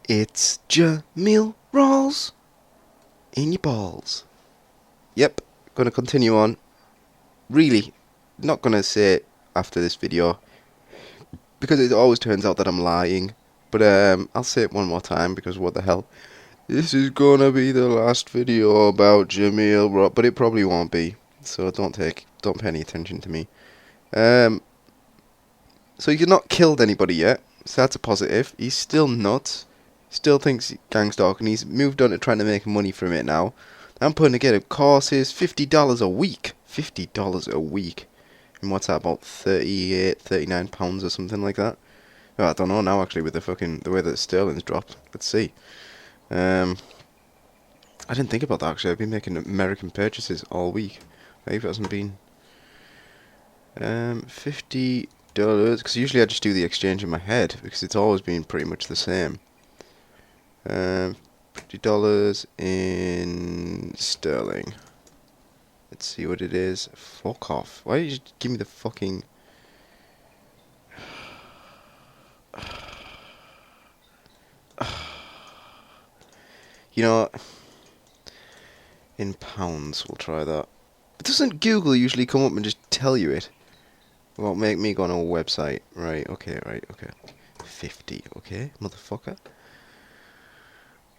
It's JAMEEL RAWLS in your balls. Yep, gonna continue on. Really, not gonna say it after this video because it always turns out that I'm lying. But I'll say it one more time because what the hell. This is gonna be the last video about JAMEEL RAWLS, but it probably won't be. So don't pay any attention to me. So he's not killed anybody yet, so that's a positive. He's still nuts. Still thinks gang stalking. He's moved on to trying to make money from it now. I'm putting together courses, $50 a week. $50 a week. And what's that, about 38, 39 pounds or something like that? Oh, I don't know now actually with the way that sterling's dropped. Let's see. I didn't think about that actually. I've been making American purchases all week. Maybe it hasn't been $50 because usually I just do the exchange in my head because it's always been pretty much the same. $50 in sterling. Let's see what it is. Fuck off. Why did you give me the fucking... You know, in pounds, we'll try that. But doesn't Google usually come up and just tell you it? Well, make me go on a website. Right, okay. 50, okay, motherfucker.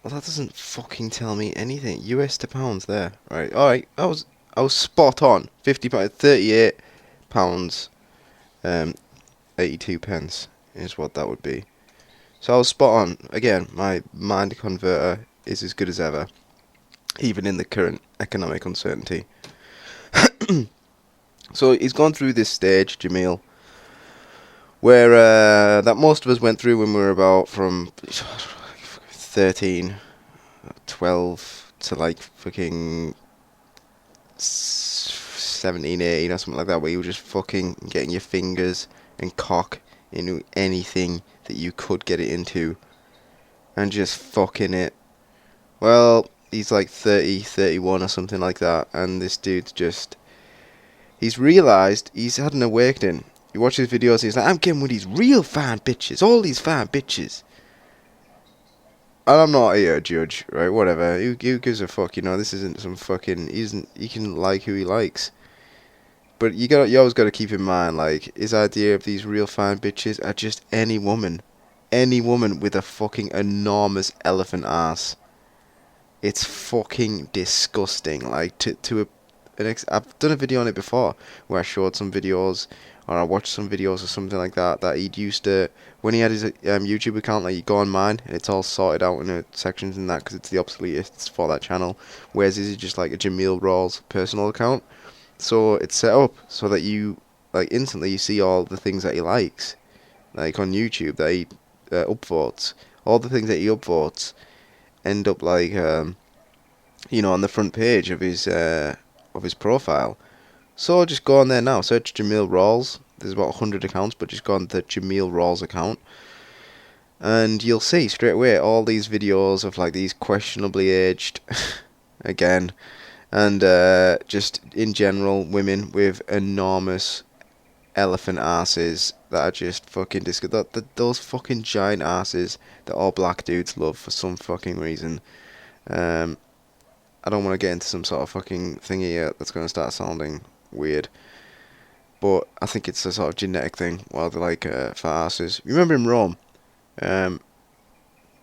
Well, that doesn't fucking tell me anything. US to pounds there. Right, alright, I was spot on. 50 pounds, 38 pounds, 82 pence is what that would be. So I was spot on. Again, my mind converter is as good as ever, even in the current economic uncertainty. So he's gone through this stage, JAMEEL, where that most of us went through when we were about from 13, 12 to like fucking 17, 18 or something like that, where you were just fucking getting your fingers and cock into anything that you could get it into and just fucking it. Well, he's like 30, 31 or something like that, and this dude's just... He's realised, he's had an awakening. You watch his videos, he's like, I'm getting with these real fine bitches, all these fine bitches. And I'm not here to judge, right, whatever, who gives a fuck, you know, this isn't some fucking, he can like who he likes. But you always got to keep in mind, like, his idea of these real fine bitches are just any woman with a fucking enormous elephant ass. It's fucking disgusting, like, I've done a video on it before, where I showed some videos, or I watched some videos or something like that, that he'd used to, when he had his YouTube account, like you go on mine, and it's all sorted out in sections and that, because it's the Obsoletists for that channel, whereas this is just like a JAMEEL RAWLS personal account, so it's set up so that you, like, instantly you see all the things that he likes, like on YouTube, that he upvotes, all the things that he upvotes end up like, you know, on the front page of his profile. So just go on there now, search JAMEEL RAWLS. There's about 100 accounts, but just go on the JAMEEL RAWLS account, and you'll see straight away all these videos of like these questionably aged, again, and just in general women with enormous elephant asses that are just fucking disgusting. Those fucking giant asses that all black dudes love for some fucking reason. I don't want to get into some sort of fucking thingy yet that's going to start sounding weird. But I think it's a sort of genetic thing, while they're like fat asses. You remember in Rome,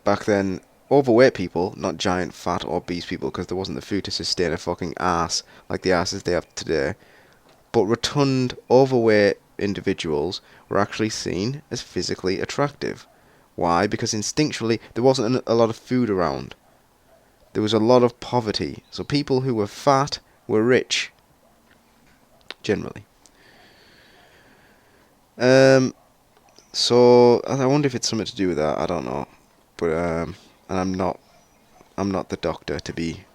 back then, overweight people, not giant, fat, obese people, because there wasn't the food to sustain a fucking ass like the asses they have today. But rotund, overweight individuals were actually seen as physically attractive. Why? Because instinctually there wasn't a lot of food around. There was a lot of poverty, so people who were fat were rich, generally. So I wonder if it's something to do with that. I don't know, but and I'm not the doctor to be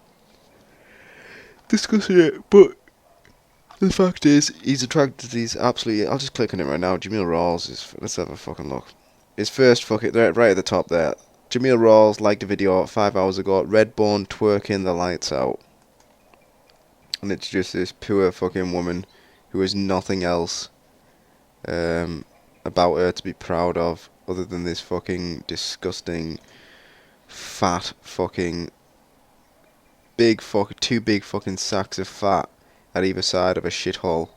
discussing it. But the fact is, he's attracted to these absolutely. I'll just click on it right now. JAMEEL RAWLS. Let's have a fucking look. His first fucking right at the top there. JAMEEL RAWLS liked a video 5 hours ago. Redbone twerking the lights out. And it's just this poor fucking woman who has nothing else about her to be proud of other than this fucking disgusting fat fucking two big fucking sacks of fat at either side of a shithole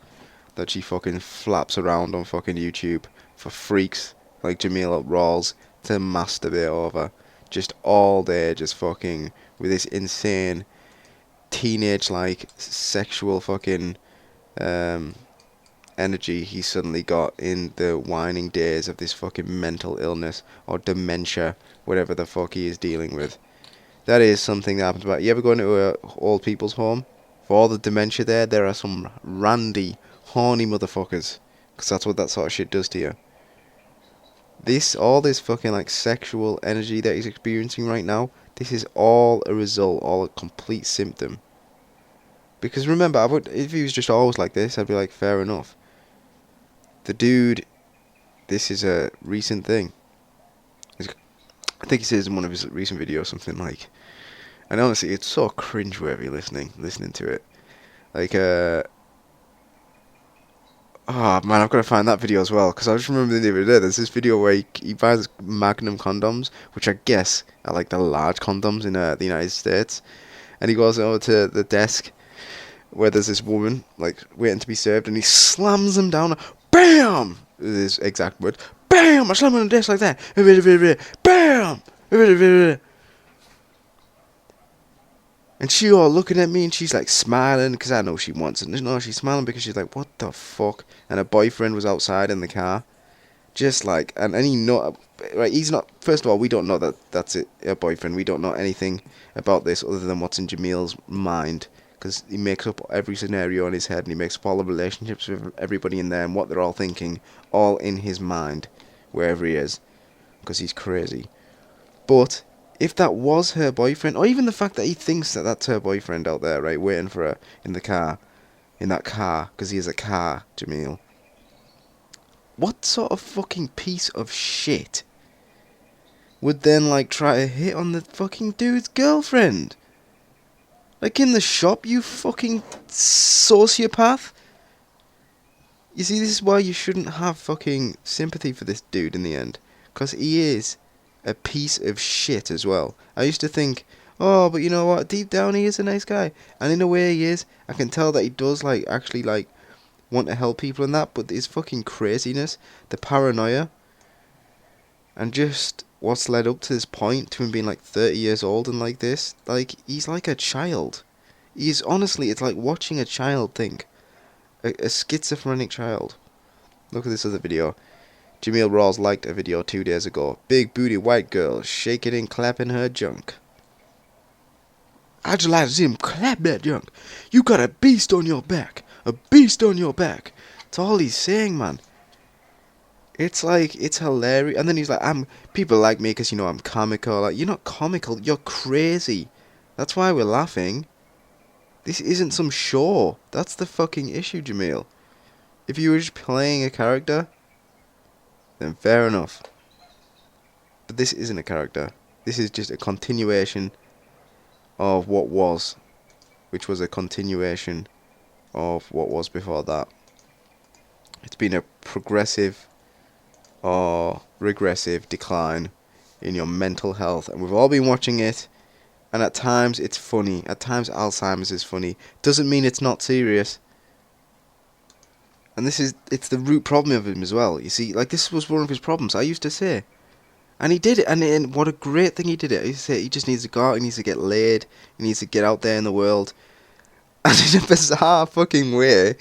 that she fucking flaps around on fucking YouTube for freaks like JAMEEL RAWLS to masturbate over just all day, just fucking with this insane teenage like sexual fucking energy he suddenly got in the whining days of this fucking mental illness or dementia, whatever the fuck he is dealing with. That is something that happens. About you ever go into a old people's home? For all the dementia there are some randy, horny motherfuckers, because that's what that sort of shit does to you. All this fucking like sexual energy that he's experiencing right now, this is all a result, all a complete symptom. Because remember, if he was just always like this, I'd be like, fair enough. The dude, this is a recent thing. I think he says in one of his recent videos something like, and honestly, it's so cringeworthy listening to it. Like, oh man, I've got to find that video as well, because I just remember the other day, there's this video where he buys Magnum condoms, which I guess are like the large condoms in the United States, and he goes over to the desk where there's this woman, like, waiting to be served, and he slams them down. BAM! His exact word. BAM! I slam on the desk like that. BAM! And she all looking at me, and she's like smiling, because I know she wants it. No, she's smiling because she's like, what the fuck? And her boyfriend was outside in the car. Just like, and he know, right, he's not, first of all, we don't know that that's it, her boyfriend. We don't know anything about this other than what's in JAMEEL's mind. Because he makes up every scenario in his head, and he makes up all the relationships with everybody in there and what they're all thinking, all in his mind, wherever he is, because he's crazy. But if that was her boyfriend, or even the fact that he thinks that that's her boyfriend out there, right, waiting for her in that car, because he has a car, JAMEEL, what sort of fucking piece of shit would then, like, try to hit on the fucking dude's girlfriend? Like, in the shop, you fucking sociopath. You see, this is why you shouldn't have fucking sympathy for this dude in the end. Because he is a piece of shit as well. I used to think, oh, but you know what, deep down he is a nice guy. And in a way he is. I can tell that he does, like, actually, like, want to help people and that. But his fucking craziness, the paranoia, and just what's led up to this point, to him being like 30 years old and like this, like, he's like a child. He's, honestly, it's like watching a child think. A schizophrenic child. Look at this other video. JAMEEL RAWLS liked a video 2 days ago. Big booty white girl shaking and clapping her junk. I just like to see him clap that junk. You got a beast on your back. A beast on your back. That's all he's saying, man. It's like, it's hilarious. And then he's like, people like me because, you know, I'm comical. Like, you're not comical, you're crazy. That's why we're laughing. This isn't some show. That's the fucking issue, JAMEEL. If you were just playing a character, then fair enough. But this isn't a character. This is just a continuation of what was, which was a continuation of what was before that. It's been a progressive or regressive decline in your mental health, and we've all been watching it, and at times it's funny, at times Alzheimer's is funny. Doesn't mean it's not serious. And it's the root problem of him as well. You see, like, this was one of his problems, I used to say. And he did it, and what a great thing he did it. I used to say, he just needs to go out, he needs to get laid, he needs to get out there in the world. And in a bizarre fucking way,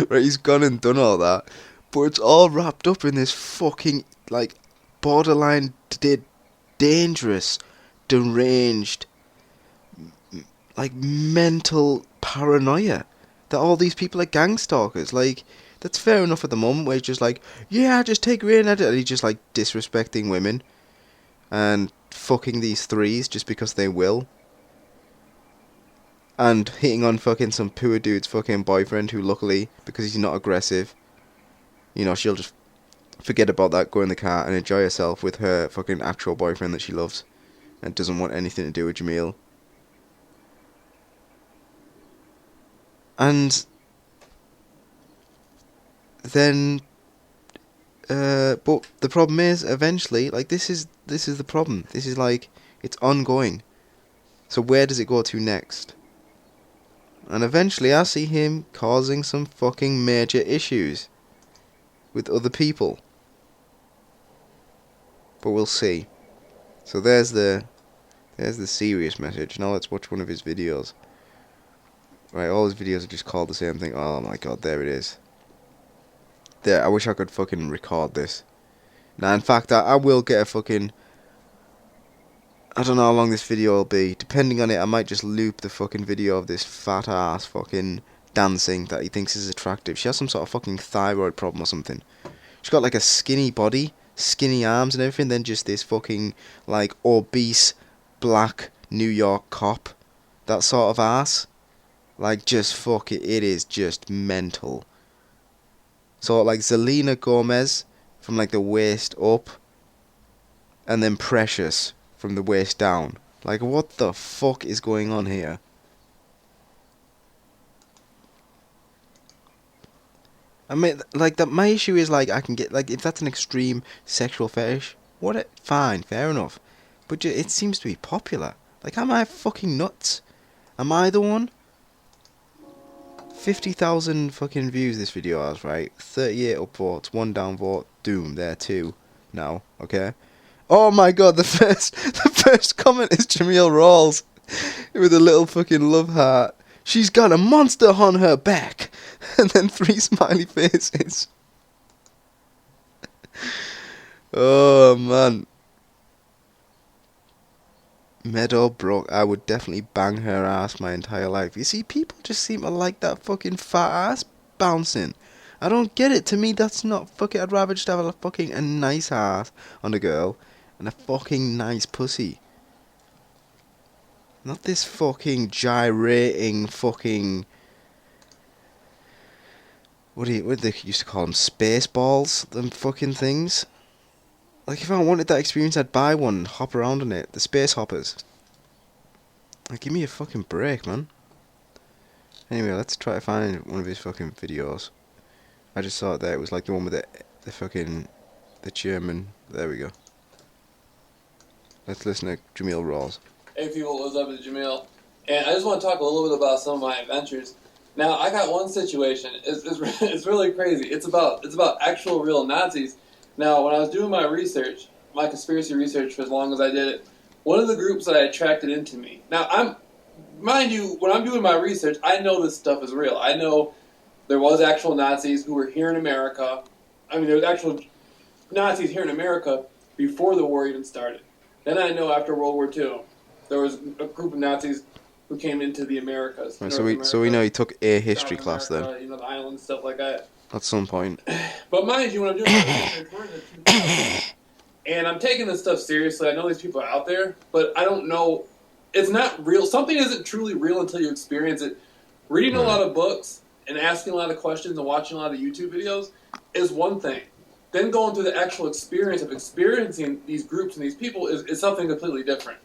right, he's gone and done all that, but it's all wrapped up in this fucking, like, borderline dangerous, deranged, like, mental paranoia that all these people are gang stalkers. Like, that's fair enough at the moment, where he's just like, yeah, just take her in, and he's just like disrespecting women and fucking these threes just because they will, and hitting on fucking some poor dude's fucking boyfriend, who luckily, because he's not aggressive, you know, she'll just forget about that, go in the car and enjoy herself with her fucking actual boyfriend that she loves and doesn't want anything to do with JAMEEL. And then But the problem is, eventually, like this is the problem. This is like it's ongoing. So where does it go to next? And eventually, I see him causing some fucking major issues with other people. But we'll see. So there's the serious message. Now let's watch one of his videos. Right, all his videos are just called the same thing. Oh my god, there it is. There, I wish I could fucking record this. Now, in fact, I will get a fucking... I don't know how long this video will be. Depending on it, I might just loop the fucking video of this fat ass fucking dancing that he thinks is attractive. She has some sort of fucking thyroid problem or something. She's got like a skinny body, skinny arms and everything, then just this fucking like obese black New York cop. That sort of ass. Like just fuck it, it is just mental. So like Zelena Gomez from like the waist up, and then Precious from the waist down. Like what the fuck is going on here? I mean, like that. My issue is like I can get like if that's an extreme sexual fetish, fine, fair enough. But it seems to be popular. Like, am I fucking nuts? Am I the one? 50,000 fucking views this video has, right? 38 upvotes, 1 downvote, doom, there too. Now, okay? Oh my god, the first comment is JAMEEL RAWLS with a little fucking love heart. She's got a monster on her back. And then 3 smiley faces. Oh man. Meadow Brook, I would definitely bang her ass my entire life. You see, people just seem to like that fucking fat ass bouncing. I don't get it. To me, that's not fucking... I'd rather just have a nice ass on a girl and a fucking nice pussy. Not this fucking gyrating fucking... What did they used to call them? Space balls? Them fucking things? Like, if I wanted that experience, I'd buy one and hop around on it. The space hoppers. Like, give me a fucking break, man. Anyway, let's try to find one of his fucking videos. I just saw it there. It was like the one with the fucking... the German... There we go. Let's listen to JAMEEL RAWLS. Hey people, what's up? It's JAMEEL. And I just want to talk a little bit about some of my adventures. Now, I got one situation. It's really crazy. It's about actual real Nazis. Now, when I was doing my research, my conspiracy research for as long as I did it, one of the groups that I attracted into me. Now, mind you, when I'm doing my research, I know this stuff is real. I know there was actual Nazis who were here in America. I mean, there was actual Nazis here in America before the war even started. Then I know after World War II, there was a group of Nazis who came into the Americas. Right, so we know he took a history class then. You know, the islands, stuff like that. At some point. But mind you, when I'm doing my research, we're in the 2000s, and I'm taking this stuff seriously. I know these people are out there, but I don't know. It's not real. Something isn't truly real until you experience it. Reading a lot of books and asking a lot of questions and watching a lot of YouTube videos is one thing. Then going through the actual experience of experiencing these groups and these people is something completely different.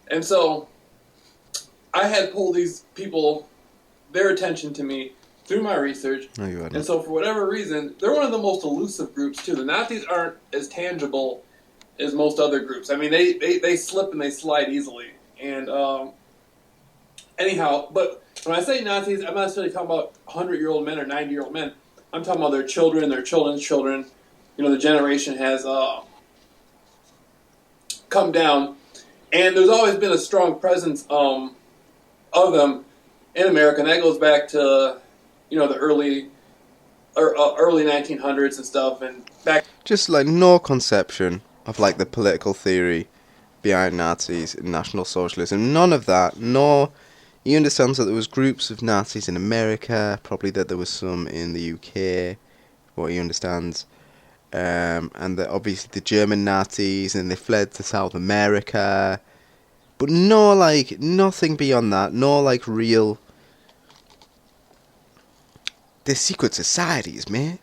And so I had pulled these people, their attention to me through my research. No, you hadn't. And so for whatever reason, they're one of the most elusive groups too. The Nazis aren't as tangible as most other groups. I mean, they slip and they slide easily. And anyhow, but when I say Nazis, I'm not necessarily talking about 100-year-old men or 90-year-old men. I'm talking about their children, their children's children. You know, the generation has come down. And there's always been a strong presence of them in America. And that goes back to, you know, the early 1900s and stuff. And back... Just like no conception of like the political theory behind Nazis and National Socialism. None of that. No. He understands that there was groups of Nazis in America. Probably that there was some in the UK. What he understands. And that obviously the German Nazis, and they fled to South America. But no, like, nothing beyond that. No, like, real... They're secret societies, man.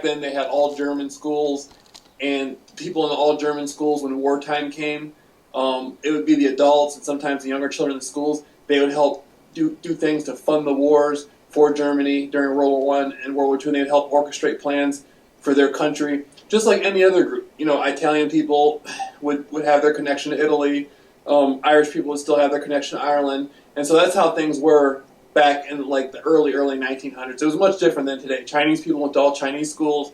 Then they had all German schools, and people in the all German schools, when wartime came, it would be the adults and sometimes the younger children in the schools. They would help do things to fund the wars for Germany during World War I and World War II, and they would help orchestrate plans for their country, just like any other group. You know, Italian people would have their connection to Italy. Irish people would still have their connection to Ireland. And so that's how things were back in like the early 1900s. It was much different than today. Chinese people went to all Chinese schools.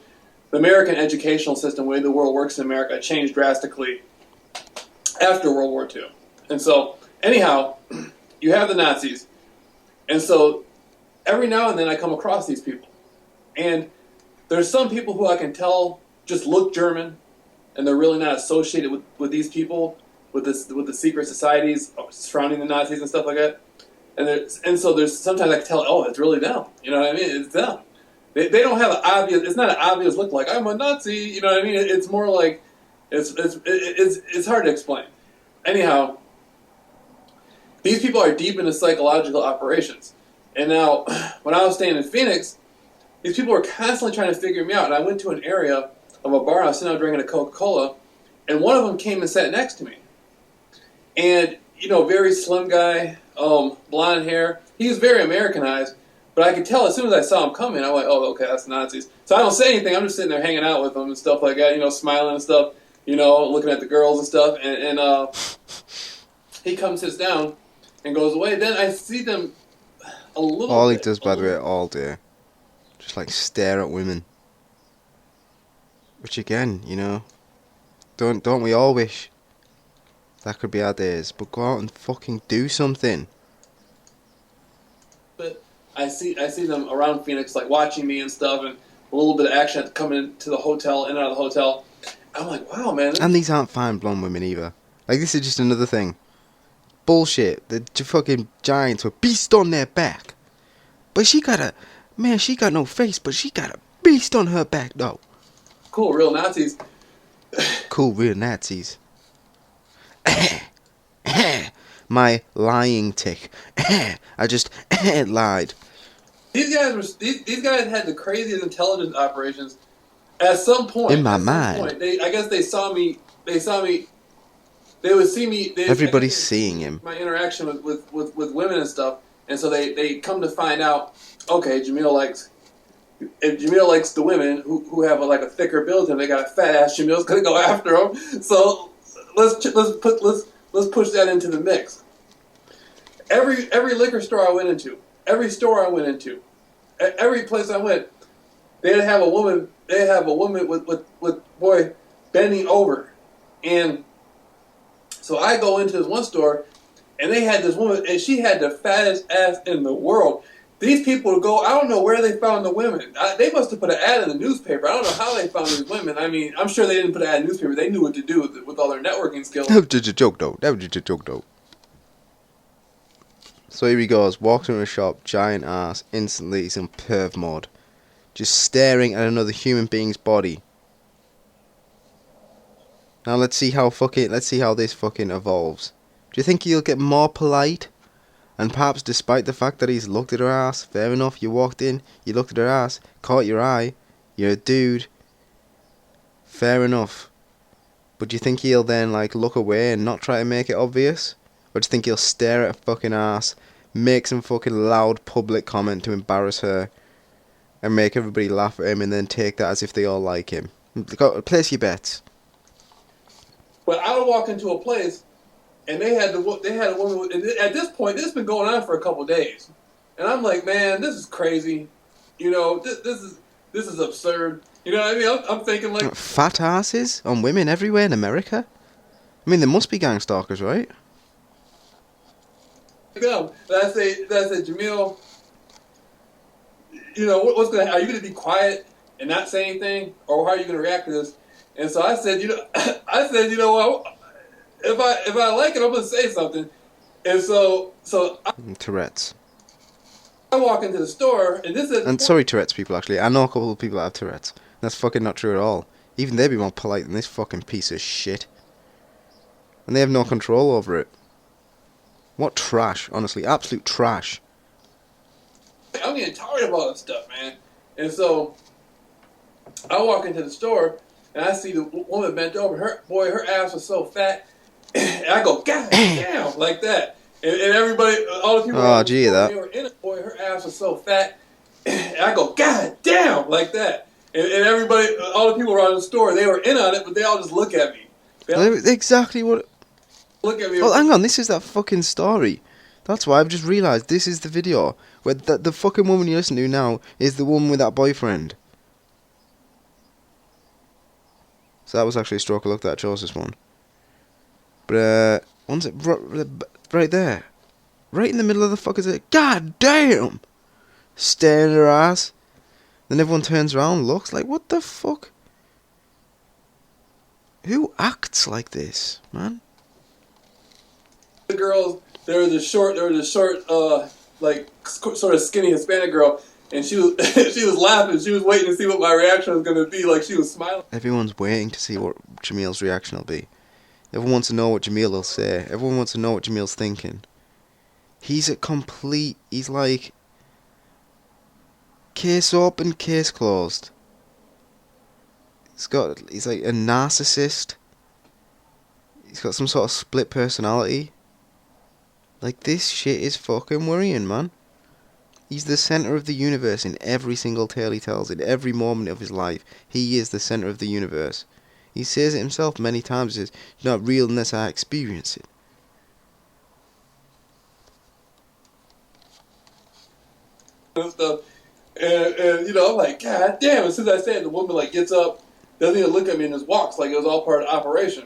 The American educational system, the way the world works in America, changed drastically after World War II. And so, anyhow, you have the Nazis. And so, every now and then I come across these people. And there's some people who I can tell just look German, and they're really not associated with these people, with the secret societies surrounding the Nazis and stuff like that. And so there's sometimes I can tell, oh, it's really them. You know what I mean? It's them. They don't have an obvious. It's not an obvious look like I'm a Nazi. You know what I mean? It's more like it's hard to explain. Anyhow, these people are deep into psychological operations. And now, when I was staying in Phoenix, these people were constantly trying to figure me out. And I went to an area of a bar. I was sitting out drinking a Coca-Cola, and one of them came and sat next to me. And very slim guy, blonde hair. He was very Americanized. But I could tell as soon as I saw him coming, I went, oh, okay, that's Nazis. So I don't say anything. I'm just sitting there hanging out with them and stuff like that, smiling and stuff, looking at the girls and stuff. And he comes, sits down, and goes away. Then I see them a little bit. All he does, by the way, all day, just like stare at women. Which again, don't we all wish that could be our days? But go out and fucking do something. But I see them around Phoenix, like watching me and stuff, and a little bit of action coming into the hotel, in and out of the hotel. I'm like, wow, man. And these aren't fine blonde women either. Like, this is just another thing. Bullshit. The fucking giants with beast on their back. But she got no face, but she got a beast on her back, though. Cool, real Nazis. Cool, real Nazis. My lying tick. I just lied. These guys had the craziest intelligence operations. At some point, in my mind, I guess they saw me. They would see me. Everybody's seeing him. My interaction with women and stuff, and so they come to find out. Okay, Jameel likes the women who have a thicker build to them. They got a fat ass. Jameel's gonna go after them. So let's push that into the mix. Every liquor store I went into, every store I went into, every place I went, they'd have a woman. They have a woman with boy bending over, and so I go into this one store, and they had this woman, and she had the fattest ass in the world. These people would go, I don't know where they found the women. They must have put an ad in the newspaper. I don't know how they found these women. I mean, I'm sure they didn't put an ad in the newspaper. They knew what to do with all their networking skills. That was just a joke, though. So here he goes, walks into a shop, giant ass, instantly he's in perv mode. Just staring at another human being's body. Now let's see how this fucking evolves. Do you think he'll get more polite? And perhaps despite the fact that he's looked at her ass, fair enough, you walked in, you looked at her ass, caught your eye, you're a dude. Fair enough. But do you think he'll then look away and not try to make it obvious? Or do you think he'll stare at her fucking ass, make some fucking loud public comment to embarrass her, and make everybody laugh at him and then take that as if they all like him? Place your bets. But I would walk into a place, and they had a woman. And at this point, this has been going on for a couple days, and I'm like, man, this is crazy. This is absurd. You know what I mean? I'm thinking fat asses on women everywhere in America. I mean, there must be gang stalkers, right? No, I say, Jameel. What's gonna? Are you gonna be quiet and not say anything, or how are you gonna react to this? And so I said, what? If I like it, I'm gonna say something. And so Tourette's. I walk into the store, and this is. And sorry, Tourette's people. Actually, I know a couple of people that have Tourette's. That's fucking not true at all. Even they'd be more polite than this fucking piece of shit. And they have no control over it. What trash, honestly, absolute trash. I'm getting tired of all this stuff, man. And so I walk into the store, and I see the woman bent over. Her ass was so fat. And I go, God damn, like that. And everybody, all the people that. They were in it, boy, her ass was so fat. And I go, God damn, like that. And everybody, all the people around the store, they were in on it, but they all just look at me. Exactly what... Look at me. Oh, hang on, this is that fucking story. That's why I've just realised this is the video where the fucking woman you listen to now is the woman with that boyfriend. So that was actually a stroke of luck that I chose this one. But, one's it right there. Right in the middle of the fuck is it? God damn! Staring at her ass. Then everyone turns around, looks like, what the fuck? Who acts like this, man? The girls, there was a short, like sort of skinny Hispanic girl, and she was she was laughing. She was waiting to see what my reaction was gonna be. Like she was smiling. Everyone's waiting to see what Jameel's reaction will be. Everyone wants to know what Jameel will say. Everyone wants to know what Jameel's thinking. He's like, case open, case closed. He's like a narcissist. He's got some sort of split personality. Like, this shit is fucking worrying, man. He's the centre of the universe in every single tale he tells. In every moment of his life, he is the centre of the universe. He says it himself many times. He says, it's not real unless I experience it. And stuff, and you know, I'm like, God damn! As soon as I say it, the woman like gets up, doesn't even look at me, and just walks like it was all part of the operation.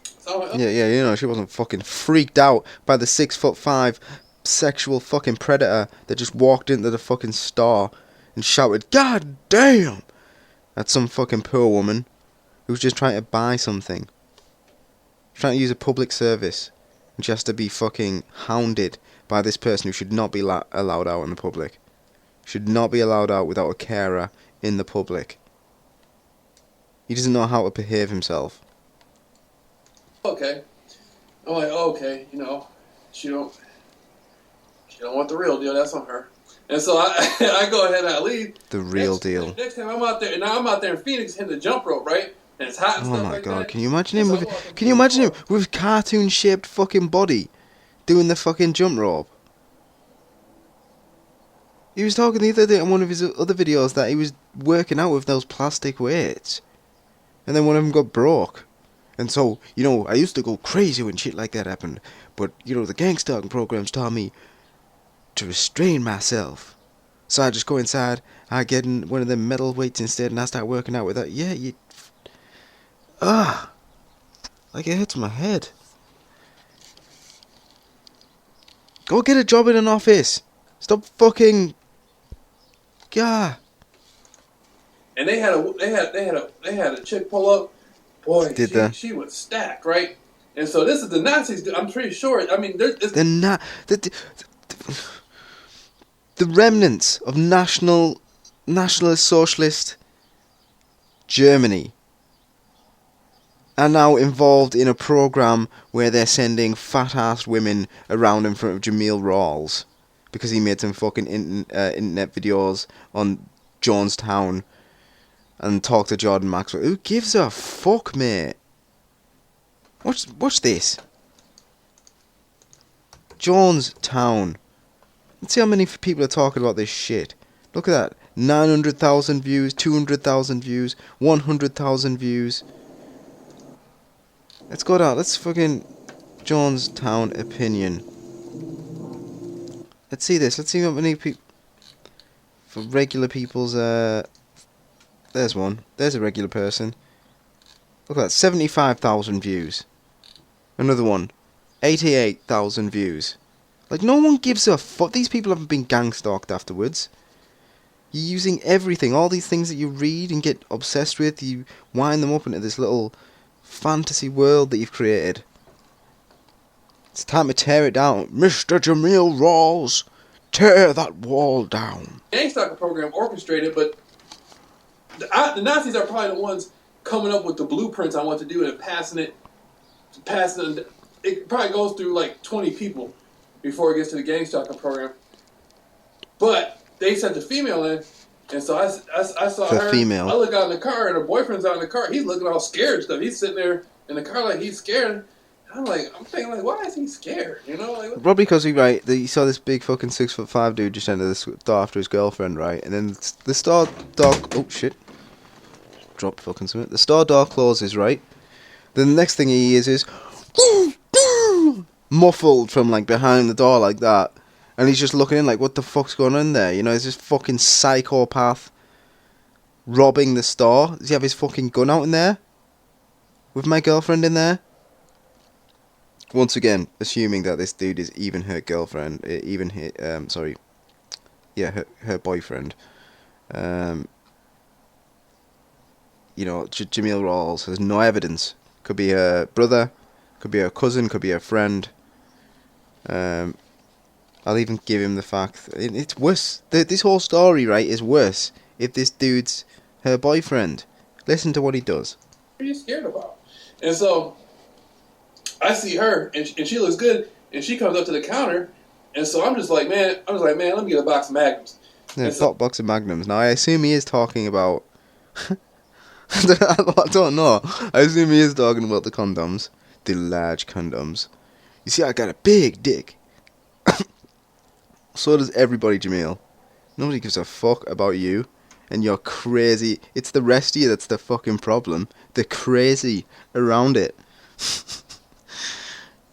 So I'm like, yeah, you know, she wasn't fucking freaked out by the 6'5" sexual fucking predator that just walked into the fucking store and shouted, God damn! At some fucking poor woman who's just trying to buy something. Trying to use a public service. And she has to be fucking hounded by this person who should not be allowed out in the public. Should not be allowed out without a carer in the public. He doesn't know how to behave himself. Okay. I'm like, okay, you know, she don't want the real deal. That's on her. And so I go ahead and I leave. The real deal. Next time I'm out there, and now I'm out there in Phoenix hitting the jump rope, right? And it's hot and stuff like that. Oh my god, can you imagine him with cartoon shaped fucking body doing the fucking jump rope? He was talking the other day in one of his other videos that he was working out with those plastic weights. And then one of them got broke. And so, you know, I used to go crazy when shit like that happened. But, you know, the gang stalking programs taught me to restrain myself. So I just go inside, I get in one of them metal weights instead, and I start working out with that. Yeah, like it hurts my head. Go get a job in an office. Stop fucking... God. And they had a chick pull up. Boy, she was stacked, right? And so this is the Nazis. I'm pretty sure. I mean, the remnants of nationalist socialist Germany are now involved in a program where they're sending fat-assed women around in front of JAMEEL RAWLS because he made some fucking internet videos on Jonestown and talked to Jordan Maxwell. Who gives a fuck, mate? Watch this. Jonestown. Let's see how many people are talking about this shit. Look at that. 900,000 views, 200,000 views, 100,000 views. Let's go down. Let's fucking Jonestown opinion. Let's see this. Let's see how many people. For regular people's. There's one. There's a regular person. Look at that. 75,000 views. Another one. 88,000 views. Like, no one gives a fuck. These people haven't been gang stalked afterwards. You're using everything. All these things that you read and get obsessed with. You wind them up into this little fantasy world that you've created. It's time to tear it down. Mr. JAMEEL RAWLS, tear that wall down. Gang stalking program orchestrated, but the Nazis are probably the ones coming up with the blueprints on what to do and passing it. It probably goes through like 20 people before it gets to the gang stalking program. But they sent the female in, and so I saw her. Female. I look out in the car, and her boyfriend's out in the car. He's looking all scared and stuff. He's sitting there in the car like he's scared. I'm thinking like, why is he scared? You know, like, Probably because he saw this big fucking 5'5" dude just enter the door after his girlfriend, right? And then the store door. Oh shit! Dropped fucking something. The store door closes, right? Then the next thing he hears is muffled from like behind the door like that, and he's just looking in like, what the fuck's going on there? You know, is this fucking psychopath robbing the store? Does he have his fucking gun out in there? With my girlfriend in there? Once again, assuming that this dude is even her girlfriend, her boyfriend. You know, Jameel Rawls has no evidence. Could be her brother, could be her cousin, could be her friend. I'll even give him the fact it's worse. This whole story, right, is worse if this dude's her boyfriend. Listen to what he does. what are you scared about? And so I see her, and she looks good, and she comes up to the counter, and so I'm just like, man, let me get a box of Magnums. Yeah, top box of Magnums. Now I assume he is talking about. I don't know. I assume he is talking about the condoms, the large condoms. You see, I got a big dick. So does everybody, Jameel. Nobody gives a fuck about you and you're crazy. It's the rest of you that's the fucking problem. They're crazy around it.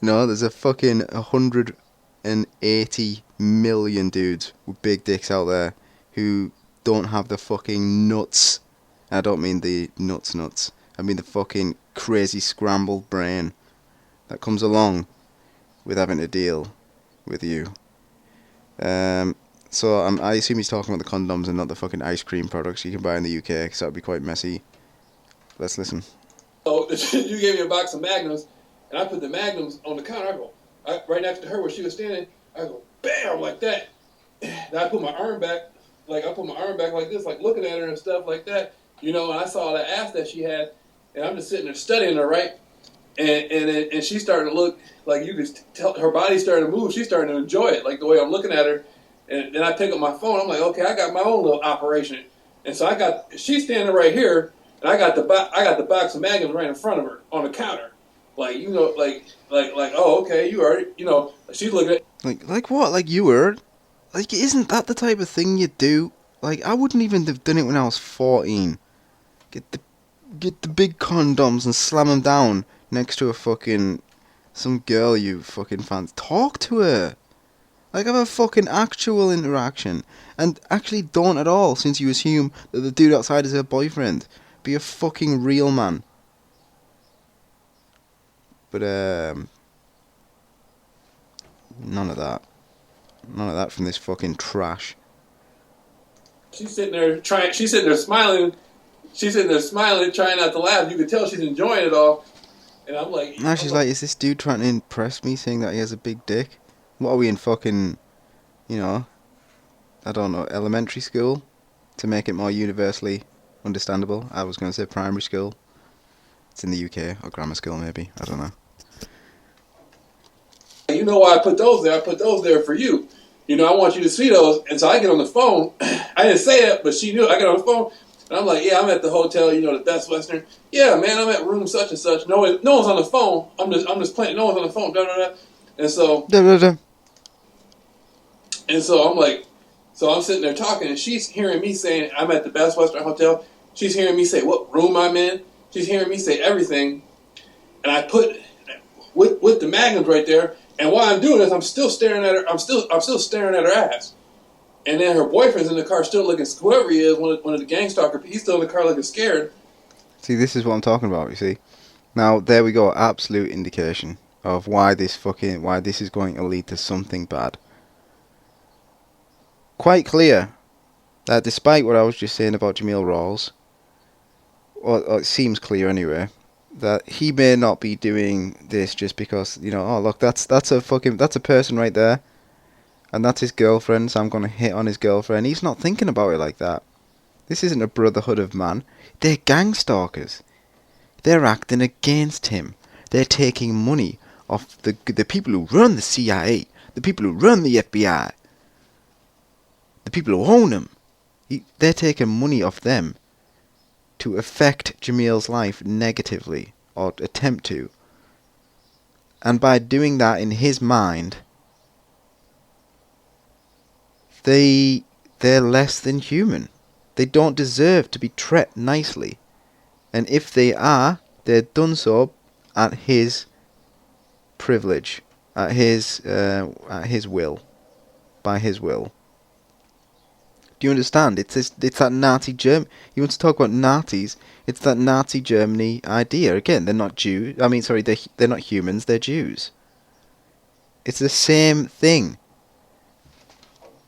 No, there's a fucking 180 million dudes with big dicks out there who don't have the fucking nuts. I don't mean the nuts. I mean the fucking crazy scrambled brain that comes along with having to deal with you. So I assume he's talking about the condoms and not the fucking ice cream products you can buy in the UK, because that would be quite messy. Let's listen. So you gave me a box of Magnums, and I put the Magnums on the counter. Right next to her where she was standing, I go, bam, like that. Then I put my arm back, like this, like looking at her and stuff like that. You know, and I saw the ass that she had, and I'm just sitting there studying her, right? And she started to look like you could tell her body started to move. She's starting to enjoy it, like the way I'm looking at her. And then I pick up my phone. I'm like, okay, I got my own little operation. And so she's standing right here, and I got the box of Magnums right in front of her on the counter. Like, you know, like, oh, okay, you already, you know, she's looking at. Like what? Like you were? Like, isn't that the type of thing you do? Like, I wouldn't even have done it when I was 14. Get the big condoms and slam them down next to some girl you fucking fancy. Talk to her. Like, have a fucking actual interaction. And actually don't at all, since you assume that the dude outside is her boyfriend. Be a fucking real man. But, none of that. None of that from this fucking trash. She's sitting there smiling. She's sitting there smiling, trying not to laugh. You can tell she's enjoying it all. And I'm like... Now she's like, is this dude trying to impress me, saying that he has a big dick? What are we in fucking, you know, I don't know, elementary school? To make it more universally understandable. I was going to say primary school. It's in the UK, or grammar school maybe, I don't know. You know why I put those there? I put those there for you. You know, I want you to see those. And so I get on the phone. I didn't say it, but she knew. I get on the phone. And I'm like, yeah, I'm at the hotel, you know, the Best Western. Yeah, man, I'm at room such and such. No one's on the phone. I'm just playing. No one's on the phone. Da, da, da. And so... Da, da, da. And so I'm like... So I'm sitting there talking, and she's hearing me saying, I'm at the Best Western Hotel. She's hearing me say what room I'm in. She's hearing me say everything. And I put... With the Magnums right there... And while I'm doing this, I'm still staring at her. I'm still staring at her ass. And then her boyfriend's in the car, still looking. Whoever he is, one of the gang stalker, he's still in the car looking scared. See, this is what I'm talking about. You see, now there we go. Absolute indication of why this is going to lead to something bad. Quite clear that despite what I was just saying about Jameel Rawls, or it seems clear anyway, that he may not be doing this just because, you know, oh look, that's a person right there, and that's his girlfriend, so I'm gonna hit on his girlfriend. He's not thinking about it like that. This isn't a brotherhood of man. They're gang stalkers. They're acting against him. They're taking money off the people who run the CIA, the people who run the FBI, the people who own them. They're taking money off them to affect Jameel's life negatively, or attempt to. And by doing that in his mind, they're less than human. They don't deserve to be treated nicely. And if they are, they're done so at his privilege, at his will, by his will. Do you understand? It's that Nazi Germany. You want to talk about Nazis? It's that Nazi Germany idea. Again, they're not Jews. I mean, sorry, they're not humans. They're Jews. It's the same thing.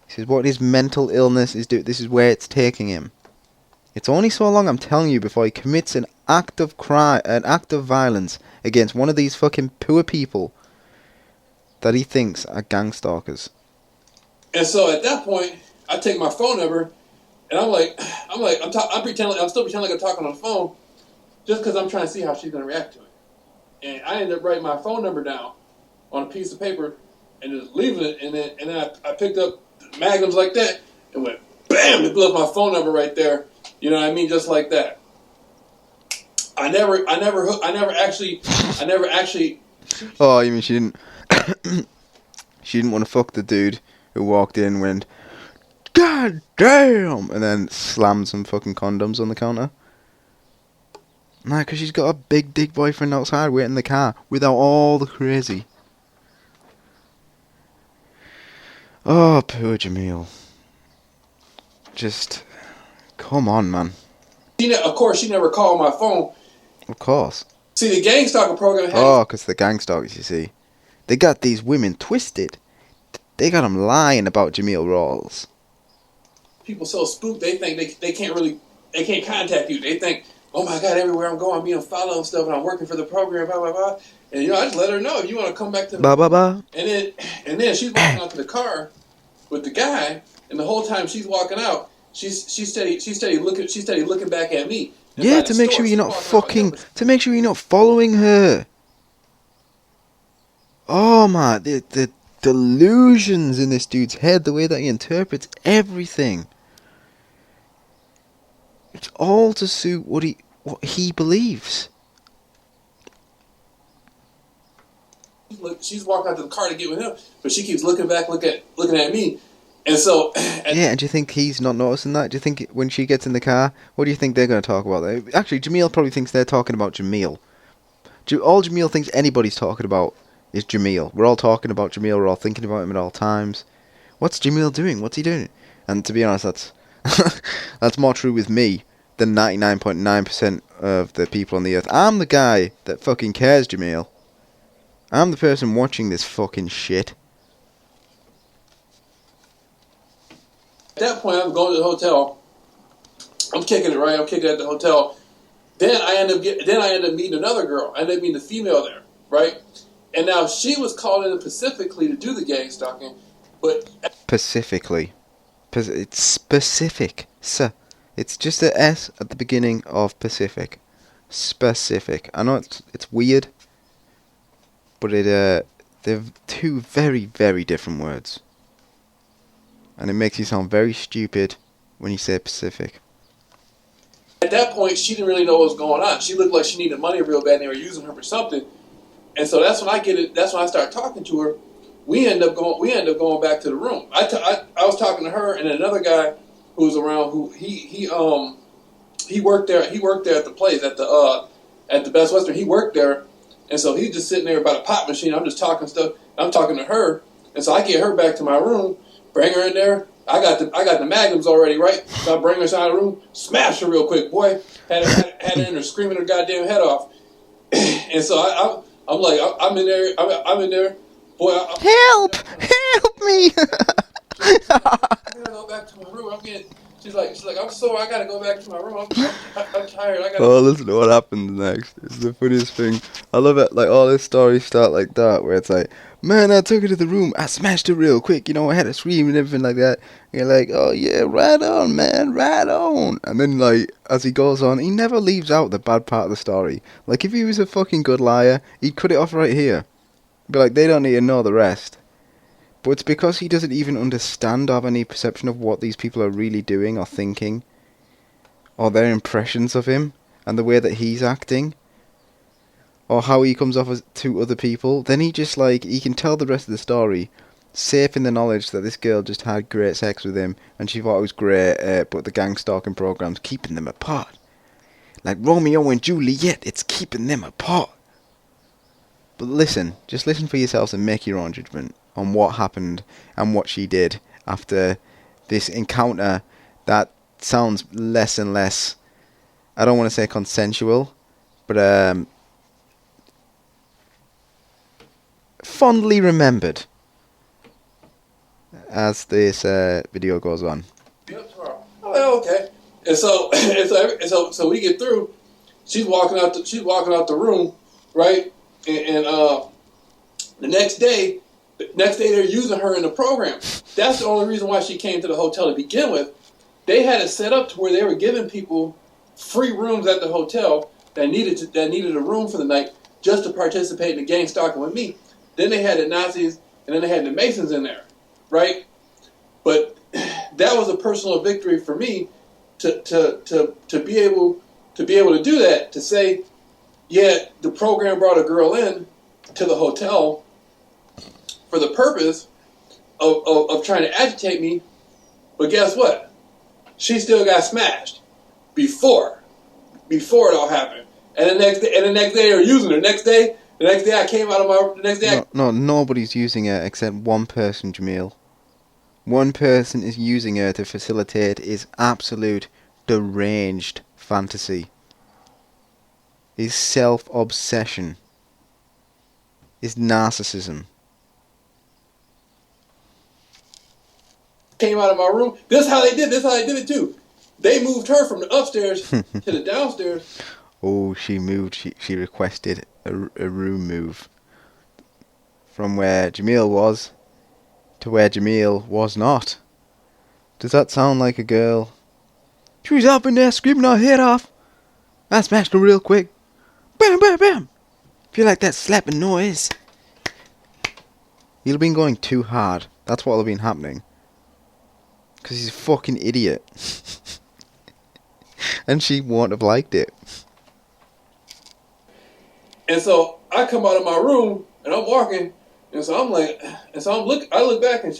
This is what his mental illness is doing. This is where it's taking him. It's only so long, I'm telling you, before he commits an act of crime, an act of violence against one of these fucking poor people that he thinks are gang stalkers. And so at that point, I take my phone number, and I'm still pretending like I'm talking on the phone, just because I'm trying to see how she's gonna react to it. And I ended up writing my phone number down on a piece of paper and just leaving it, and then I picked up magnums like that and went bam, it blew up my phone number right there. You know what I mean? Just like that. I never actually. Oh, you mean she didn't? She didn't want to fuck the dude who walked in, went, "God damn," and then slammed some fucking condoms on the counter. Nah, because she's got a big dick boyfriend outside waiting in the car without all the crazy. Oh, poor Jameel. Just, come on, man. Of course, she never called my phone. Of course. See, the gang stalker program has... Oh, because the gang stalkers, you see. They got these women twisted. They got them lying about JAMEEL RAWLS. People so spooked, they think they can't contact you. They think, oh my God, everywhere I'm going, I'm being followed and stuff, and I'm working for the program, blah, blah, blah. And, I just let her know, if you want to come back to the... Blah, blah, blah. And then she's walking out to the car with the guy, and the whole time she's walking out, she's steady looking back at me. Yeah, to make sure you're not to make sure you're not following her. Oh my, the delusions in this dude's head, the way that he interprets everything. It's all to suit what he believes. She's walking out to the car to get with him, but she keeps looking back, looking at me. And so... yeah, and do you think he's not noticing that? Do you think when she gets in the car, what do you think they're going to talk about? Actually, Jameel probably thinks they're talking about Jameel. All Jameel thinks anybody's talking about is Jameel. We're all talking about Jameel, we're all thinking about him at all times. What's Jameel doing? What's he doing? And to be honest, that's more true with me than 99.9% of the people on the earth. I'm the guy that fucking cares, Jameel. I'm the person watching this fucking shit. At that point, I'm going to the hotel. I'm kicking it, right? I'm kicking it at the hotel. Then I end up meeting another girl. I end up meeting a female there, right? And now she was called in specifically to do the gang stalking, but... Specifically. It's specific. It's just an S at the beginning of Pacific. Specific. I know it's weird, but they're two very, very different words. And it makes you sound very stupid when you say Pacific. At that point, she didn't really know what was going on. She looked like she needed money real bad, and they were using her for something. And so that's when I get it. That's when I start talking to her. We end up going back to the room. I was talking to her and another guy who was around. Who he worked there. He worked there at the place at the Best Western. He worked there, and so he's just sitting there by the pop machine. I'm just talking stuff. I'm talking to her, and so I get her back to my room. Bring her in there. I got the magnums already, right? So I bring her inside the room, smash her real quick, boy. Had her in there screaming her goddamn head off. And so I'm like, I'm in there. I'm in there, boy. Help me! I gotta go back to my room. She's like, I'm sorry. I gotta go back to my room. I'm tired. Oh, listen to what happens next. It's the funniest thing. I love it. Like all these stories start like that, where it's like, man, I took her to the room. I smashed her real quick. I had to scream and everything like that. And you're like, oh yeah, right on, man, right on. And then like, as he goes on, he never leaves out the bad part of the story. Like if he was a fucking good liar, he'd cut it off right here. Be like, they don't need to know the rest. But it's because he doesn't even understand or have any perception of what these people are really doing or thinking, or their impressions of him, and the way that he's acting. or how he comes off as to other people, then he just like he can tell the rest of the story, safe in the knowledge that this girl just had great sex with him and she thought it was great, but the gang stalking program's keeping them apart. Like Romeo and Juliet, it's keeping them apart. But listen, just listen for yourselves and make your own judgment on what happened and what she did after this encounter that sounds less and less, I don't want to say consensual, but fondly remembered as this video goes on. Yep, oh, okay. And so we get through. She's walking out the room, right? And the next day they're using her in the program. That's the only reason why she came to the hotel to begin with. They had it set up to where they were giving people free rooms at the hotel that needed a room for the night just to participate in the gang stalking with me. Then they had the Nazis and then they had the Masons in there, right? But that was a personal victory for me to be able to do that, to say, yeah, the program brought a girl in to the hotel for the purpose of trying to agitate me, but guess what? She still got smashed before it all happened. And the next day they were using her. The next day I came out of my No, nobody's using her except one person, Jameel. One person is using her to facilitate his absolute deranged fantasy. His self-obsession. His narcissism. Came out of my room. This is how they did it too. They moved her from the upstairs to the downstairs. Oh, she moved. She requested a room move. From where Jameel was to where Jameel was not. Does that sound like a girl? She was up in there screaming her head off. I smashed her real quick. Bam, bam, bam. Feel like that slapping noise. He'll been going too hard. That's what'll have been happening. Because he's a fucking idiot. And she won't have liked it. And so I come out of my room and I'm walking, and so I'm like, I look back and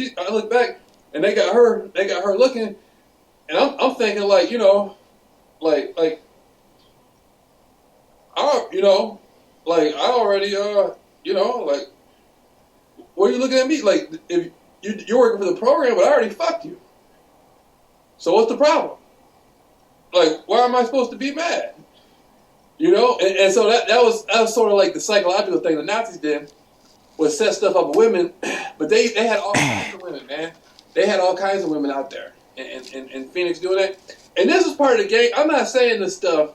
they got her looking, and I'm thinking like, you know, like I already, you know, like, what are you looking at me? Like, if you're working for the program, but I already fucked you. So what's the problem? Like, why am I supposed to be mad? You know? And so that was sort of like the psychological thing the Nazis did, was set stuff up with women, but they had all kinds of women, man. They had all kinds of women out there in Phoenix doing that. And this is part of the game. I'm not saying this stuff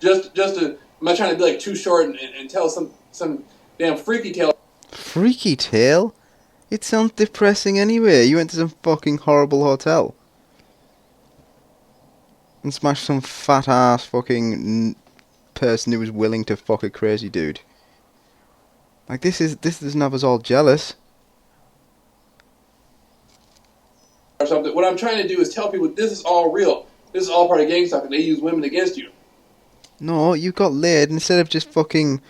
just to, I'm not trying to be like too short and tell some damn freaky tale. Freaky tale? It sounds depressing anyway. You went to some fucking horrible hotel and smashed some fat ass fucking person who was willing to fuck a crazy dude. Like, this doesn't have us all jealous. Or something. What I'm trying to do is tell people this is all real. This is all part of gang stuff, and they use women against you. No, you got laid instead of just fucking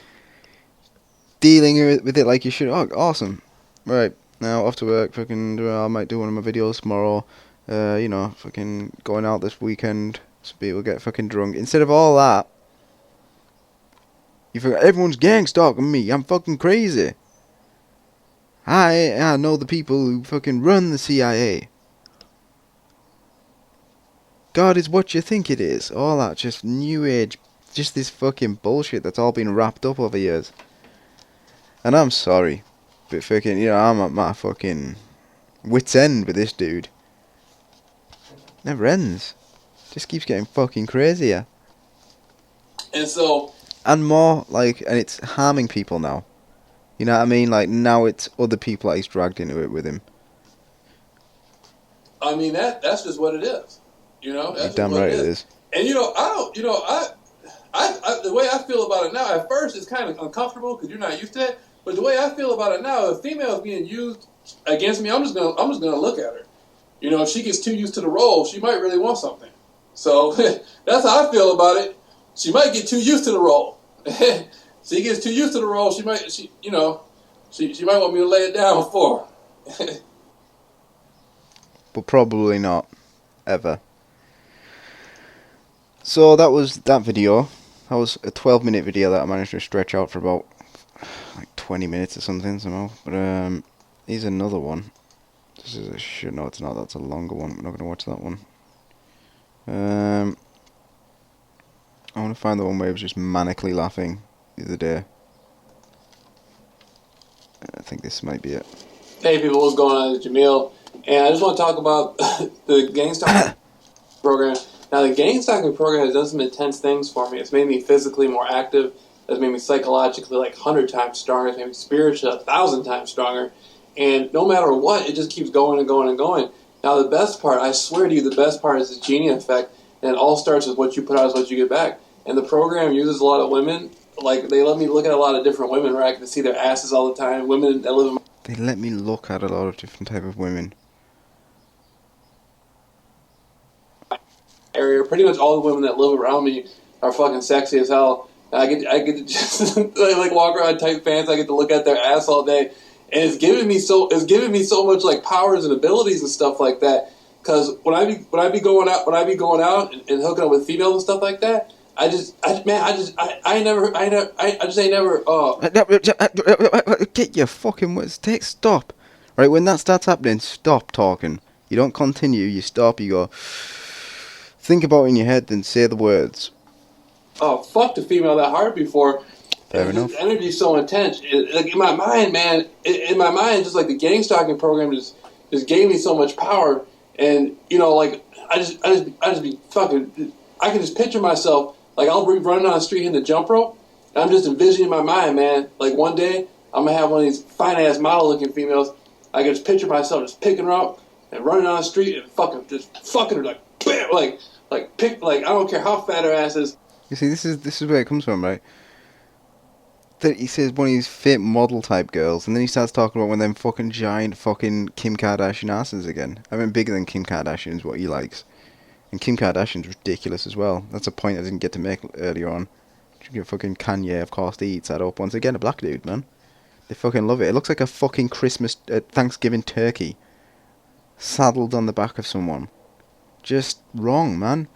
dealing with it like you should. Oh, awesome. Right, now off to work. Fucking, I might do one of my videos tomorrow. You know, fucking going out this weekend. So people get fucking drunk. Instead of all that, you forgot everyone's gang stalking me. I'm fucking crazy. I know the people who fucking run the CIA. God is what you think it is. All that just new age, just this fucking bullshit that's all been wrapped up over years. And I'm sorry, but fucking, you know, I'm at my fucking wit's end with this dude. Never ends. Just keeps getting fucking crazier. And so... And more, like, and it's harming people now. You know what I mean? Like, now it's other people that he's dragged into it with him. I mean, that's just what it is. You know? That's damn right it is. And, you know, I the way I feel about it now, at first it's kind of uncomfortable because you're not used to it. But the way I feel about it now, if a female is being used against me, I'm just gonna look at her. You know, if she gets too used to the role, she might really want something. So that's how I feel about it. She might get too used to the role. she gets too used to the role. She might want me to lay it down for her. But probably not. Ever. So that was that video. That was a 12-minute video that I managed to stretch out for about like 20 minutes or something somehow. But here's another one. This is a shit. No, it's not. That's a longer one. We're not gonna watch that one. I want to find the one where he was just manically laughing the other day. I think this might be it. Hey people, what's going on? It's Jameel, and I just want to talk about the gang stalking program. Now, the gang stalking program has done some intense things for me. It's made me physically more active. It's made me psychologically like 100 times stronger. It's made me spiritually 1,000 times stronger. And no matter what, it just keeps going and going and going. Now, the best part, I swear to you, the best part is the genie effect. And it all starts with what you put out is what you get back. And the program uses a lot of women. Like, they let me look at a lot of different women where I can see their asses all the time. Women that live in my They let me look at a lot of different type of women. area. Pretty much all the women that live around me are fucking sexy as hell. And I get to just like walk around in tight pants. I get to look at their ass all day, and it's giving me so much like powers and abilities and stuff like that. Because when I be going out and hooking up with females and stuff like that, I just ain't never. Get your fucking words. Stop. Right, when that starts happening, stop talking. You don't continue, you stop, you go. Think about it in your head, then say the words. Oh, fuck the female that hard before. Fair enough. The energy's so intense. Like in my mind, man, in my mind, just like the gang stalking program just gave me so much power. And, you know, like, I just be fucking, I can just picture myself, like, I'll be running on the street in the jump rope, and I'm just envisioning in my mind, man, like, one day, I'm going to have one of these fine-ass model-looking females. I can just picture myself just picking her up and running on the street and fucking her, like, bam, like, I don't care how fat her ass is. You see, this is where it comes from, right? That he says one of these fit model type girls, and then he starts talking about one of them fucking giant fucking Kim Kardashian asses again. I mean, bigger than Kim Kardashian is what he likes. And Kim Kardashian's ridiculous as well. That's a point I didn't get to make earlier on. Fucking Kanye, of course, he eats that up. Once again, a black dude, man. They fucking love it. It looks like a fucking Christmas, Thanksgiving turkey. Saddled on the back of someone. Just wrong, man.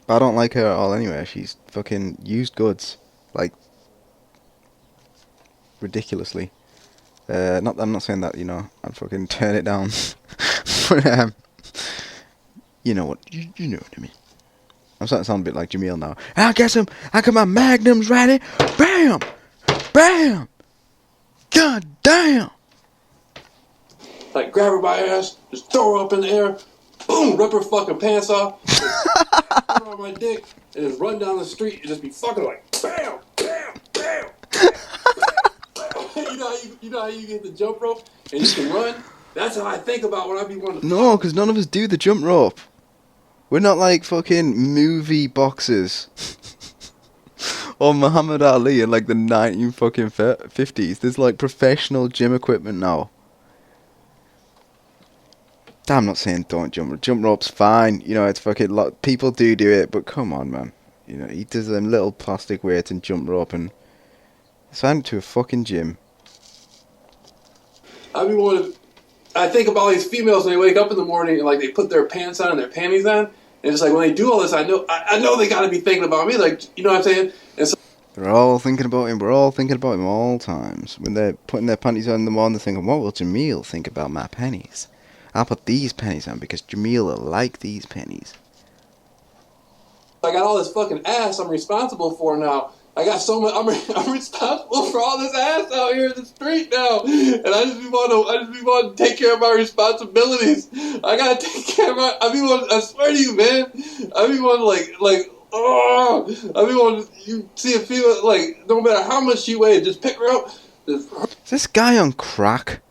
But I don't like her at all anyway. She's fucking used goods. Like, ridiculously. I'm not saying that, you know, I'd fucking turn it down. But, you know what, you know what I mean. I'm starting to sound a bit like Jameel now. I got my magnums ready. Bam! Bam! God damn! Like, grab her by her ass, just throw her up in the air, boom, rip her fucking pants off, put her on my dick, and just run down the street and just be fucking like, bam, bam, bam, bam, bam. You know how you get the jump rope and you can run? That's how I think about when I be wanting to. No, because none of us do the jump rope. We're not like fucking movie boxers. Or Muhammad Ali in like the 1950s. There's like professional gym equipment now. I'm not saying don't jump rope. Jump rope's fine. You know, it's fucking people do it, but come on, man. You know, he does them little plastic weights and jump rope and sign it to a fucking gym. I think about these females when they wake up in the morning and like they put their pants on and their panties on, and it's like when they do all this, I know they got to be thinking about me, like, you know what I'm saying? And so they're all thinking about him. We're all thinking about him all times. When they're putting their panties on in the morning, they're thinking, what will Jameel think about my pennies? I'll put these pennies on because Jameel will like these pennies. I got all this fucking ass I'm responsible for now. I got so much. I'm responsible for all this ass out here in the street now, and I just be wanting to take care of my responsibilities. I gotta take care of my. I swear to you, man. I be wanting I be wanting you see a female like no matter how much she weighs, just pick her up. Is this guy on crack?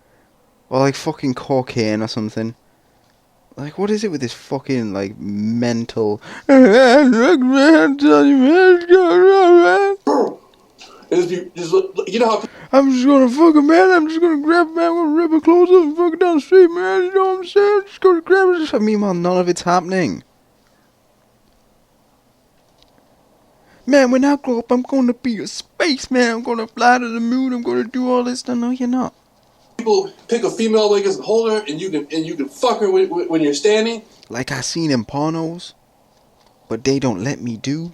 Or like fucking cocaine or something? Like, what is it with this fucking, like, mental... Just, you know how... I'm just gonna fuck a man, I'm just gonna grab a man, I'm gonna rip her clothes up and fuck her down the street, man, you know what I'm saying? I'm just gonna grab her... Meanwhile, none of it's happening. Man, when I grow up, I'm gonna be a spaceman. I'm gonna fly to the moon. I'm gonna do all this stuff. No, you're not. People pick a female like a holder, and you can fuck her when you're standing. Like I seen in pornos, but they don't let me do.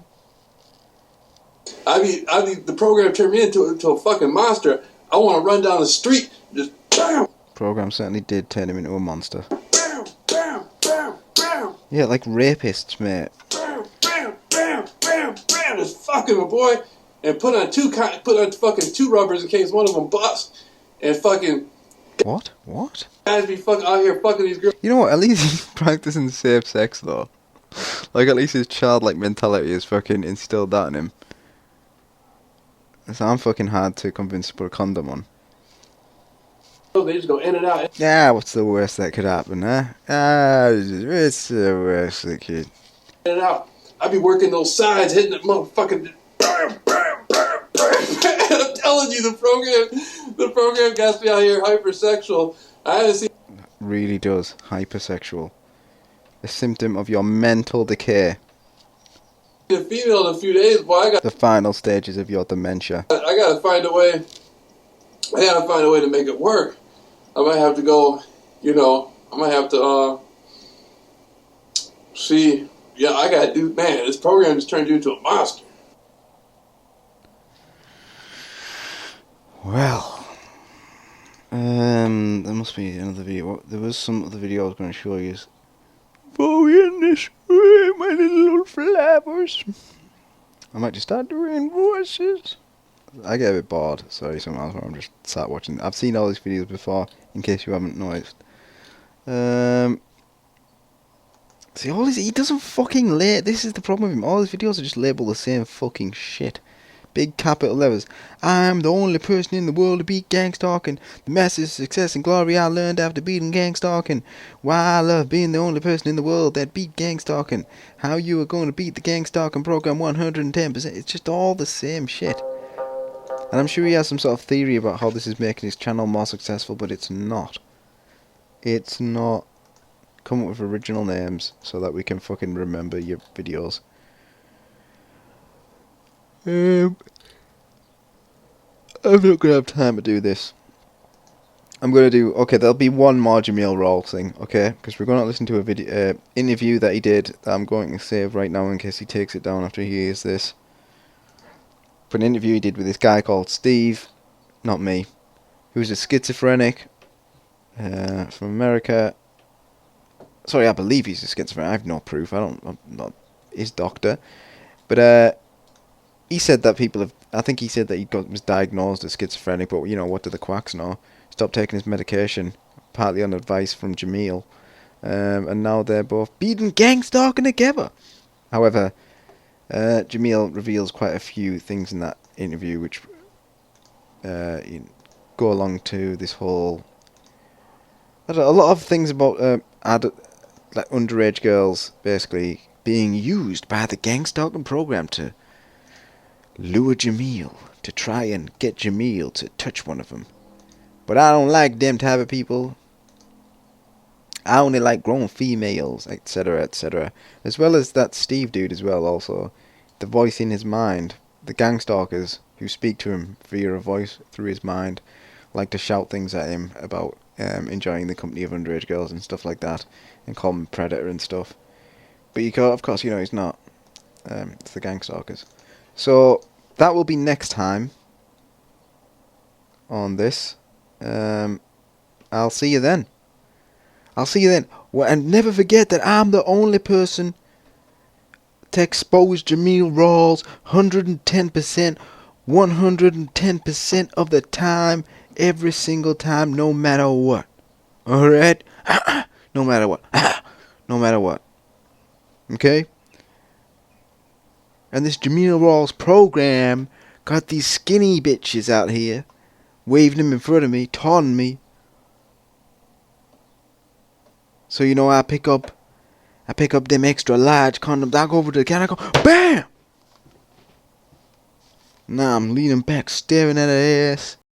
I be the program turned me into a fucking monster. I want to run down the street, just bam. Program certainly did turn him into a monster. Bam, bam, bam, bam. Yeah, like rapists, mate. Bam, bam, bam, bam, bam. Just fucking my boy, and put on fucking two rubbers in case one of them busts, and fucking. What? What? Guys be fucking out here fucking these girls. You know what? At least he's practicing safe sex, though. Like, at least his childlike mentality is fucking instilled that in him. So I'm fucking hard to convince to put a condom on. They just go in and out. Yeah, what's the worst that could happen, huh? It's the worst that could. In and out. I be working those sides, hitting the motherfucking. Bam, bam, bam, bam. I'm telling you, the program got me out here hypersexual. I haven't seen. Really does. Hypersexual. A symptom of your mental decay. A female in a few days, boy. The final stages of your dementia. I gotta find a way. I gotta find a way to make it work. I might have to go. I might have to see. Yeah, I gotta do. Man, this program just turned you into a monster. Well, there must be another video. There was some other video I was going to show you. Oh, in this way, my little flowers. I might just start doing voices. I get a bit bored. Sorry, sometimes where I'm just sat watching. I've seen all these videos before, in case you haven't noticed. See, he doesn't fucking this is the problem with him. All his videos are just labeled the same fucking shit. Big capital letters. I'm the only person in the world to beat gang stalking. The massive success and glory I learned after beating gang stalking. Why I love being the only person in the world that beat gang stalking. How you are going to beat the gang stalking program 110%. It's just all the same shit. And I'm sure he has some sort of theory about how this is making his channel more successful, but it's not. It's not. Come up with original names so that we can fucking remember your videos. I'm not gonna have time to do this. I'm gonna do. Okay, there'll be one more JAMEEL RAWLS thing, okay? Because we're gonna listen to a video interview that he did that I'm going to save right now in case he takes it down after he hears this. But an interview he did with this guy called Steve, not me, who's a schizophrenic from America. Sorry, I believe he's a schizophrenic. I have no proof. I'm not his doctor, but he said that people have. I think he said that was diagnosed as schizophrenic, but what do the quacks know? Stopped taking his medication, partly on advice from JAMEEL, and now they're both beating gang stalking together. However, JAMEEL reveals quite a few things in that interview which go along to this whole. I don't know, a lot of things about like underage girls basically being used by the gang stalking program to lure JAMEEL, to try and get JAMEEL to touch one of them. But I don't like them type of people. I only like grown females, etc., etc. As well as that Steve dude as well, also. The voice in his mind. The gang stalkers who speak to him via a voice through his mind like to shout things at him about enjoying the company of underage girls and stuff like that. And call him a predator and stuff. But of course, he's not. It's the gang stalkers. So, that will be next time on this. I'll see you then. Well, and never forget that I'm the only person to expose JAMEEL RAWLS 110%, 110% of the time, every single time, no matter what. Alright? No matter what. No matter what. Okay? And this JAMEEL RAWLS program got these skinny bitches out here waving them in front of me, taunting me. So I pick up them extra large condoms. I go over to the counter, I go, BAM! Now I'm leaning back, staring at her ass.